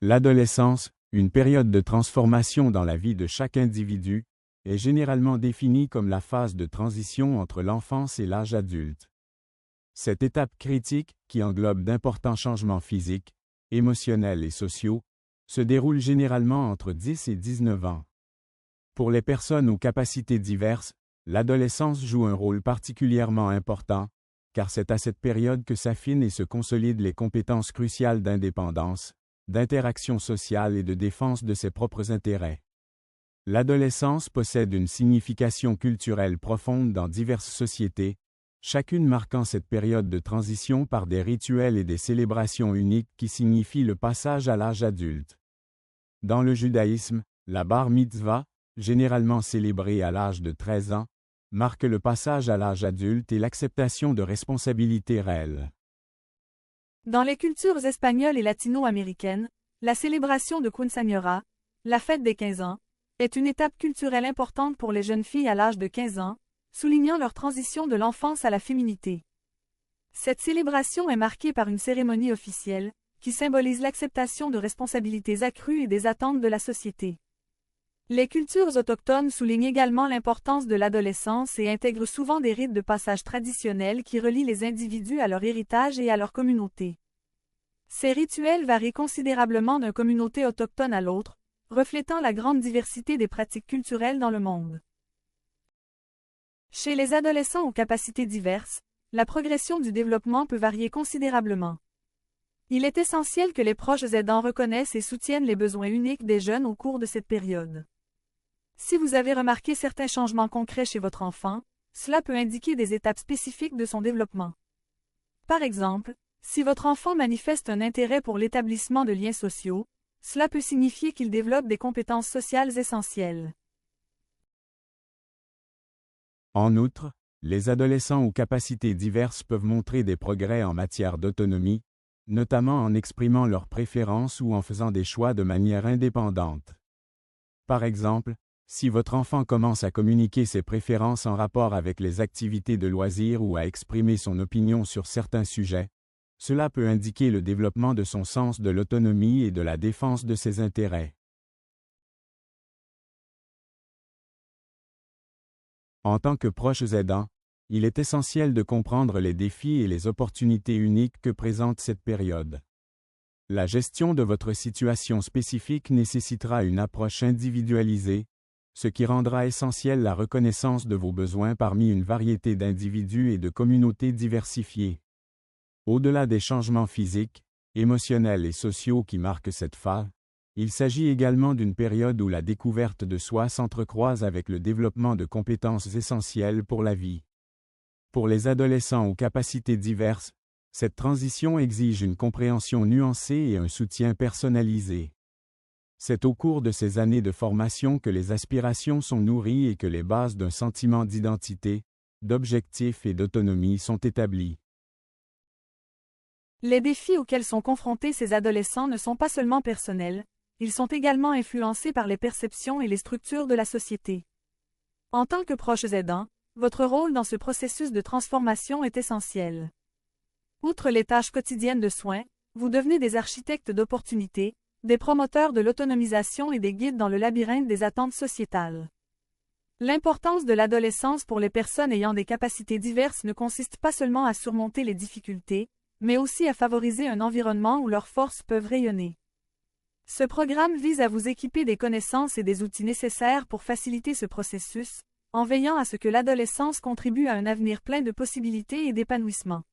L'adolescence, une période de transformation dans la vie de chaque individu, est généralement définie comme la phase de transition entre l'enfance et l'âge adulte. Cette étape critique, qui englobe d'importants changements physiques, émotionnels et sociaux, se déroule généralement entre 10 et 19 ans. Pour les personnes aux capacités diverses, l'adolescence joue un rôle particulièrement important, car c'est à cette période que s'affinent et se consolident les compétences cruciales d'indépendance, d'interaction sociale et de défense de ses propres intérêts. L'adolescence possède une signification culturelle profonde dans diverses sociétés, chacune marquant cette période de transition par des rituels et des célébrations uniques qui signifient le passage à l'âge adulte. Dans le judaïsme, la bar mitzvah, généralement célébrée à l'âge de 13 ans, marque le passage à l'âge adulte et l'acceptation de responsabilités réelles. Dans les cultures espagnoles et latino-américaines, la célébration de Quinceañera, la fête des 15 ans, est une étape culturelle importante pour les jeunes filles à l'âge de 15 ans, soulignant leur transition de l'enfance à la féminité. Cette célébration est marquée par une cérémonie officielle, qui symbolise l'acceptation de responsabilités accrues et des attentes de la société. Les cultures autochtones soulignent également l'importance de l'adolescence et intègrent souvent des rites de passage traditionnels qui relient les individus à leur héritage et à leur communauté. Ces rituels varient considérablement d'une communauté autochtone à l'autre, reflétant la grande diversité des pratiques culturelles dans le monde. Chez les adolescents aux capacités diverses, la progression du développement peut varier considérablement. Il est essentiel que les proches aidants reconnaissent et soutiennent les besoins uniques des jeunes au cours de cette période. Si vous avez remarqué certains changements concrets chez votre enfant, cela peut indiquer des étapes spécifiques de son développement. Par exemple, si votre enfant manifeste un intérêt pour l'établissement de liens sociaux, cela peut signifier qu'il développe des compétences sociales essentielles. En outre, les adolescents aux capacités diverses peuvent montrer des progrès en matière d'autonomie, notamment en exprimant leurs préférences ou en faisant des choix de manière indépendante. Par exemple, si votre enfant commence à communiquer ses préférences en rapport avec les activités de loisirs ou à exprimer son opinion sur certains sujets, cela peut indiquer le développement de son sens de l'autonomie et de la défense de ses intérêts. En tant que proches aidants, il est essentiel de comprendre les défis et les opportunités uniques que présente cette période. La gestion de votre situation spécifique nécessitera une approche individualisée, ce qui rendra essentielle la reconnaissance de vos besoins parmi une variété d'individus et de communautés diversifiées. Au-delà des changements physiques, émotionnels et sociaux qui marquent cette phase, il s'agit également d'une période où la découverte de soi s'entrecroise avec le développement de compétences essentielles pour la vie. Pour les adolescents aux capacités diverses, cette transition exige une compréhension nuancée et un soutien personnalisé. C'est au cours de ces années de formation que les aspirations sont nourries et que les bases d'un sentiment d'identité, d'objectif et d'autonomie sont établies. Les défis auxquels sont confrontés ces adolescents ne sont pas seulement personnels, ils sont également influencés par les perceptions et les structures de la société. En tant que proches aidants, votre rôle dans ce processus de transformation est essentiel. Outre les tâches quotidiennes de soins, vous devenez des architectes d'opportunités, des promoteurs de l'autonomisation et des guides dans le labyrinthe des attentes sociétales. L'importance de l'adolescence pour les personnes ayant des capacités diverses ne consiste pas seulement à surmonter les difficultés, mais aussi à favoriser un environnement où leurs forces peuvent rayonner. Ce programme vise à vous équiper des connaissances et des outils nécessaires pour faciliter ce processus, en veillant à ce que l'adolescence contribue à un avenir plein de possibilités et d'épanouissement.